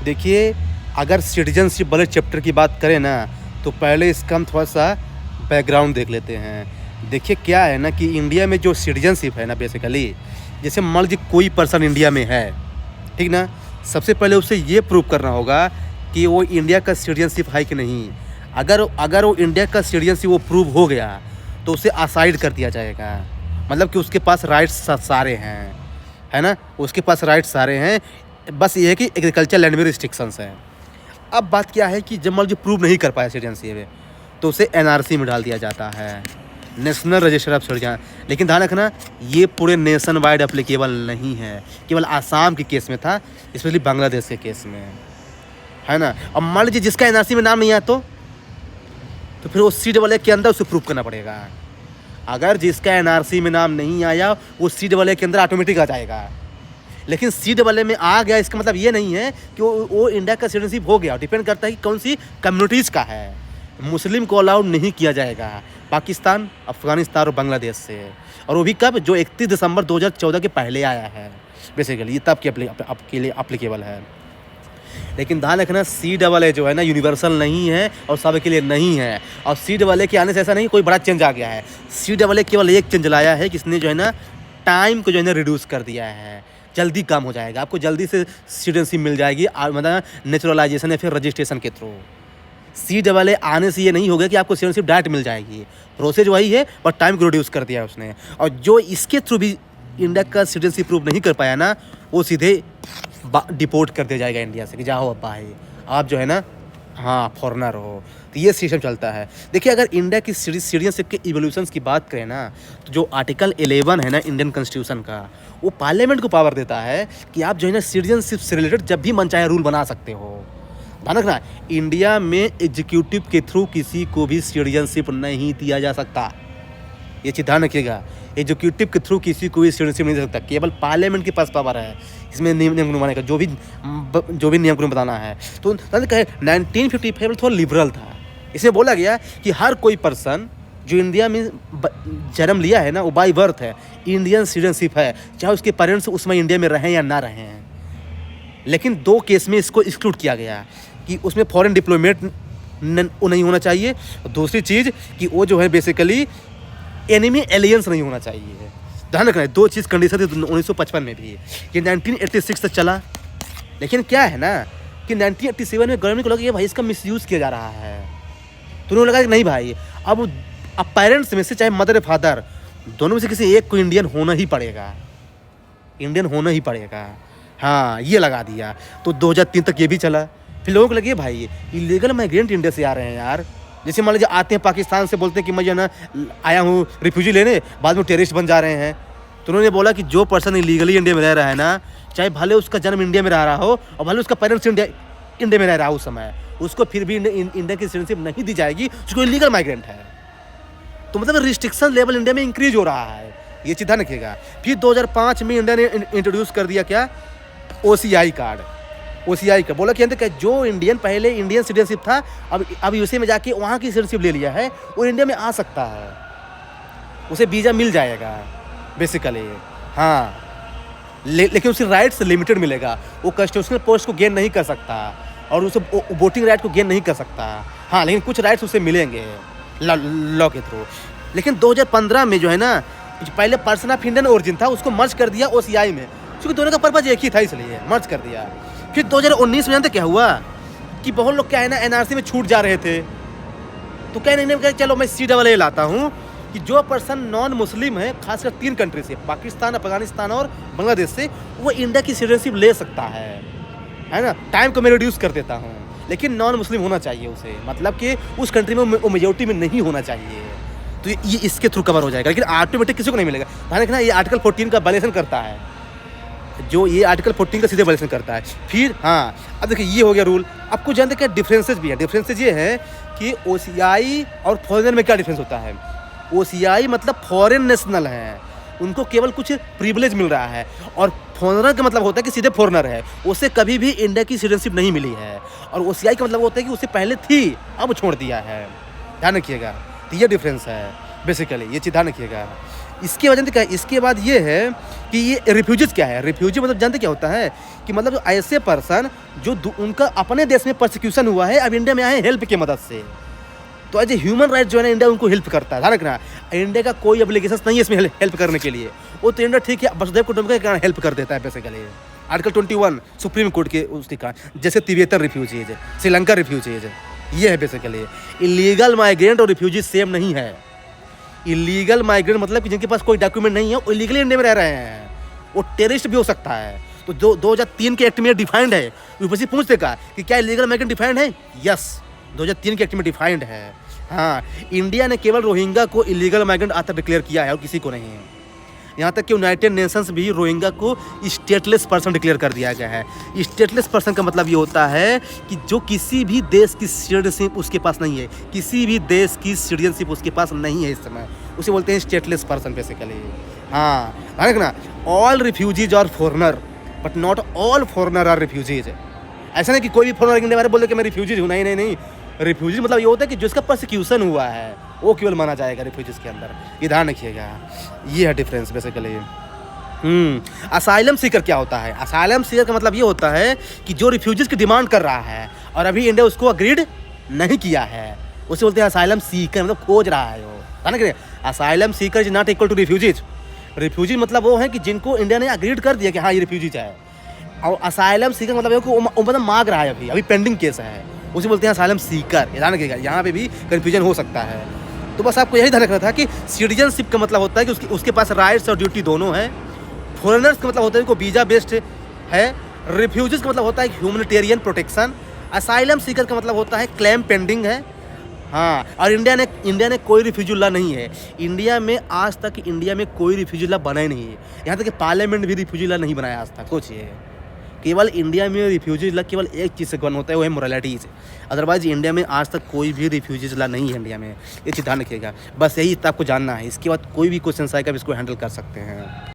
देखिए, अगर सिटीज़नशिप वाले चैप्टर की बात करें ना, तो पहले इसका हम थोड़ा-सा बैकग्राउंड देख लेते हैं। देखिए क्या है ना कि इंडिया में जो सिटीज़नशिप है ना बेसिकली, जैसे मान लीजिए कोई पर्सन इंडिया में है, ठीक ना? सबसे पहले उसे ये प्रूव करना होगा कि वो इंडिया का सिटीज़नशिप है कि नहीं। अगर अगर वो इंडिया का सिटीज़नशिप वो प्रूव हो गया, तो उसे असाइड कर दिया जाएगा। मतलब कि उसके पास राइट्स सारे हैं, है ना? उसके पास राइट्स सारे हैं, बस ये है कि एग्रीकल्चर लैंड में रिस्ट्रिक्शंस हैं। अब बात क्या है कि जब मान लीजिए प्रूव नहीं कर पाया सिटीजनशिप, तो उसे एनआरसी में डाल दिया जाता है, नेशनल रजिस्टर ऑफ सिटीजन। लेकिन ध्यान रखना, ये पूरे नेशन वाइड एप्लीकेबल नहीं है, केवल आसाम के केस में था, स्पेशली बांग्लादेश के केस में, है ना? अब मान लीजिए जिसका एनआरसी में नाम नहीं आया तो फिर वो सीट वाले के अंदर उसे प्रूव करना पड़ेगा। अगर जिसका एनआरसी में नाम नहीं आया, वो सीट वाले के अंदर ऑटोमेटिक आ जाएगा। लेकिन सीट वाले में आ गया, इसका मतलब ये नहीं है कि वो इंडिया का सिटीजनशिप हो गया। डिपेंड करता है कि कौन सी कम्युनिटीज़ का है। मुस्लिम को अलाउड नहीं किया जाएगा पाकिस्तान, अफ़गानिस्तान और बांग्लादेश से, और वो भी कब, जो 31 दिसंबर 2014 के पहले आया है बेसिकली, ये तब के लिए अप्लीकेबल है। लेकिन ध्यान रखना, सीट वाले जो है ना यूनिवर्सल नहीं है और सब के लिए नहीं है। और सीट वाले के आने से ऐसा नहीं कोई बड़ा चेंज आ गया है। सीट वाले केवल एक चेंज लाया है कि इसने जो है ना टाइम को जो है ना रिड्यूस कर दिया है, जल्दी काम हो जाएगा, आपको जल्दी से सिटीजनशिप मिल जाएगी, मतलब नेचुरलाइजेशन या फिर रजिस्ट्रेशन के थ्रू। सीट वाले आने से ये नहीं होगा कि आपको सिटीजनशिप डायरेक्ट मिल जाएगी, प्रोसेस वही है, बट टाइम को रिड्यूस कर दिया उसने। और जो इसके थ्रू भी इंडिया का सिटीजनशिप प्रूव नहीं कर पाया ना, वो सीधे डिपोर्ट कर दिया जाएगा इंडिया से कि जाओ अब भाई, आप जो है ना, हाँ, फॉरेनर हो। तो ये सिस्टम चलता है। देखिए, अगर इंडिया की सिटीजनशिप के इवोल्यूशंस की बात करें ना, तो जो आर्टिकल 11 है ना इंडियन कॉन्स्टिट्यूशन का, वो पार्लियामेंट को पावर देता है कि आप जो है ना सिटीजनशिप से रिलेटेड जब भी मन चाहे रूल बना सकते हो। ध्यान रखना, इंडिया में एग्जीक्यूटिव के थ्रू किसी को भी सिटीजनशिप नहीं दिया जा सकता, ये चीज़ ध्यान रखिएगा। एग्जीक्यूटिव के थ्रू किसी को भी सिटीजनशिप नहीं दे सकता, केवल पार्लियामेंट के पास पावर है इसमें नियम कानून बनाने का, जो भी नियम कानून बताना है। तो 1955 थोड़ा लिबरल था। इसमें बोला गया कि हर कोई पर्सन जो इंडिया में जन्म लिया है ना, वो बाई बर्थ है, इंडियन सिटीजनशिप है, चाहे उसके पेरेंट्स उसमें इंडिया में रहें या ना रहें। लेकिन 2 केस में इसको एक्सक्लूड किया गया कि उसमें फॉरेन डिप्लोमेट नहीं होना चाहिए, दूसरी चीज़ कि वो जो है बेसिकली एनिमी एलियंस नहीं होना चाहिए। ध्यान रखना है, 2 चीज़ कंडीशन थी 1955 में भी, ये 1986 तक चला। लेकिन क्या है ना कि 1987 में गवर्नमेंट को लगा कि भाई इसका मिसयूज़ किया जा रहा है, तो उन्होंने लगा कि नहीं भाई, अब पेरेंट्स में से चाहे मदर या फादर, दोनों में से किसी एक को इंडियन होना ही पड़ेगा, इंडियन होना ही पड़ेगा। हाँ, ये लगा दिया। तो 2003 तक ये भी चला। फिर लोगों को लगे भाई इलीगल माइग्रेंट इंडिया से आ रहे हैं यार। जैसे मान लीजिए आते हैं पाकिस्तान से, बोलते हैं कि मैं जो है ना आया हूँ रिफ्यूजी लेने, बाद में टेररिस्ट बन जा रहे हैं। तो उन्होंने बोला कि जो पर्सन इलीगली इंडिया में रह रहा है ना, चाहे भले उसका जन्म इंडिया में रह रहा हो और भले उसका पेरेंट्स इंडिया में रह रहा हो उस समय, उसको फिर भी इंडिया की सिटीजनशिप नहीं दी जाएगी, उसको इलीगल माइग्रेंट है। तो मतलब रिस्ट्रिक्शन लेवल इंडिया में इंक्रीज हो रहा है, ये चीज़ ध्यान रखिएगा। फिर 2005 में इंडिया ने इंट्रोड्यूस कर दिया क्या, OCI कार्ड। OCI का बोला कि जो इंडियन पहले इंडियन सिटीजनशिप था, अब यूएसए में जाके वहाँ की सिटीजनशिप ले लिया है, वो इंडिया में आ सकता है, उसे वीज़ा मिल जाएगा बेसिकली। हाँ, लेकिन उसकी राइट्स लिमिटेड मिलेगा, वो कॉन्स्टिट्यूशनल पोस्ट को गेन नहीं कर सकता और उसे वोटिंग राइट को गेन नहीं कर सकता। हाँ, लेकिन कुछ राइट्स उसे मिलेंगे लॉ के थ्रू। लेकिन 2015 में जो है ना, पहले पर्सन ऑफ इंडियन ओरिजिन था, उसको मर्ज कर दिया OCI में, क्योंकि दोनों का पर्पज एक ही था, इसलिए मर्ज कर दिया। फिर 2019 में जानते क्या हुआ कि बहुत लोग क्या है ना एनआरसी में छूट जा रहे थे, तो कहने चलो मैं सीधा वाले लाता हूँ कि जो पर्सन नॉन मुस्लिम है, खासकर 3 कंट्री से, पाकिस्तान, अफगानिस्तान और बांग्लादेश से, वो इंडिया की सिटीजनशिप ले सकता है ना। टाइम को मैं रिड्यूस कर देता हूँ, लेकिन नॉन मुस्लिम होना चाहिए उसे, मतलब कि उस कंट्री में वो मेजोरिटी में नहीं होना चाहिए। तो ये इसके थ्रू कवर हो जाएगा, लेकिन ऑटोमेटिक किसी को नहीं मिलेगा। ध्यान रखना, ये आर्टिकल 14 का वायलेशन करता है, जो ये आर्टिकल 14 का सीधे वायलेशन करता है। फिर हाँ, अब देखिए ये हो गया रूल। आपको जानते क्या डिफरेंसेस भी है। डिफरेंसेस ये है कि OCI और फॉरेनर में क्या डिफरेंस होता है। OCI मतलब फॉरेन नेशनल है, उनको केवल कुछ प्रिविलेज मिल रहा है, और फॉरेनर का मतलब होता है कि सीधे फॉरेनर है, उसे कभी भी इंडिया की सिटीजनशिप नहीं मिली है। और OCI का मतलब होता है कि उसे पहले थी, अब छोड़ दिया है। ध्यान रखिएगा, तो ये डिफरेंस है बेसिकली, ये चीज़ ध्यान रखिएगा। इसकी वजह क्या है, इसके बाद ये है कि ये रिफ्यूजीज़ क्या है, रिफ्यूजी मतलब जानते क्या होता है कि मतलब ऐसे पर्सन जो उनका अपने देश में परसिक्यूशन हुआ है, अब इंडिया में आए हेल्प की मदद से, तो एज ए ह्यूमन राइट जो है ना इंडिया उनको हेल्प करता है, ध्यान रखना। इंडिया का कोई एप्लीकेशन नहीं है इसमें हेल्प करने के लिए, वो तो इंडिया ठीक है वसुधैव कुटुंबकम के कारण हेल्प कर देता है बेसिकली। आर्टिकल 21 सुप्रीम कोर्ट के उसके कारण, जैसे तिब्बतन रिफ्यूजीज, श्रीलंका रिफ्यूजीज, ये है बेसिकली। इलीगल माइग्रेंट और रिफ्यूजी सेम नहीं है। इलीगल माइग्रेंट मतलब कि जिनके पास कोई डॉक्यूमेंट नहीं है, वो इलीगली इंडिया में रह रहे हैं, वो टेररिस्ट भी हो सकता है। तो जो 2003 के एक्ट में डिफाइंड है, यूपीएससी पूछते का कि क्या इलीगल माइग्रेंट डिफाइंड है, यस 2003 के एक्ट में डिफाइंड है। हाँ, इंडिया ने केवल रोहिंग्या को इलीगल माइग्रेंट आज तक डिक्लेयर किया है और किसी को नहीं है। यहाँ तक कि यूनाइटेड नेशंस भी रोहिंग्या को स्टेटलेस पर्सन डिक्लेयर कर दिया गया है। स्टेटलेस पर्सन का मतलब ये होता है कि जो किसी भी देश की सिटीजनशिप उसके पास नहीं है, किसी भी देश की सिटीजनशिप उसके पास नहीं है इस समय, उसे बोलते हैं स्टेटलेस पर्सन बेसिकली। हाँ, देखना, ऑल रिफ्यूजीज और foreigner but not all foreigner are refugees. ऐसा नहीं कि कोई भी फॉरनर इंडिया बारे बोले कि मैं रिफ्यूजीज हूँ, नहीं नहीं नहीं। रिफ्यूजी मतलब ये होता है कि जिसका परसिक्यूशन हुआ है वो केवल माना जाएगा रिफ्यूजीज के अंदर, ये ध्यान रखिएगा। ये है डिफरेंस बेसिकली। असाइलम सीकर क्या होता है? असाइलम सीकर का मतलब ये होता है कि जो रिफ्यूजीज की डिमांड कर रहा है और अभी इंडिया उसको अग्रीड नहीं किया है, उसे बोलते हैं असाइलम सीकर, मतलब खोज रहा है वो, है ना। Asylum seeker is not equal to refugees. Refugee मतलब वो है कि जिनको इंडिया ने अग्रीड कर दिया कि हाँ ये रिफ्यूजीज है, और असाइलम सीकर मतलब वो मतलब मांग रहा है, अभी पेंडिंग केस है, उसे बोलते हैं असाइलम सीकर। ध्यान रखिएगा, यहाँ पे भी कन्फ्यूजन हो सकता है। तो बस आपको यही ध्यान रखना था कि सिटीजनशिप का मतलब होता है कि उसके पास राइट्स और ड्यूटी दोनों हैं। फॉरेनर्स का मतलब होता है कि वीज़ा बेस्ड है। रिफ्यूजीज का मतलब होता है ह्यूमैनिटेरियन प्रोटेक्शन। असाइलम सीकर का मतलब होता है क्लेम पेंडिंग है। हाँ, और इंडिया ने कोई रिफ्यूजी लॉ नहीं है। इंडिया में आज तक कोई रिफ्यूजी लॉ बना ही नहीं है। यहाँ तक कि पार्लियामेंट भी रिफ्यूजी लॉ नहीं बनाया आज तक। सोचिए, केवल इंडिया में रिफ्यूजीज लॉ केवल एक चीज़ से गवर्न होता है, वो है मोरालिटीज़। अदरवाइज इंडिया में आज तक कोई भी रिफ्यूजीज लॉ नहीं है इंडिया में, ये चीज़ ध्यान रखिएगा। बस यही आपको जानना है। इसके बाद कोई भी क्वेश्चन आएगा, इसको हैंडल कर सकते हैं।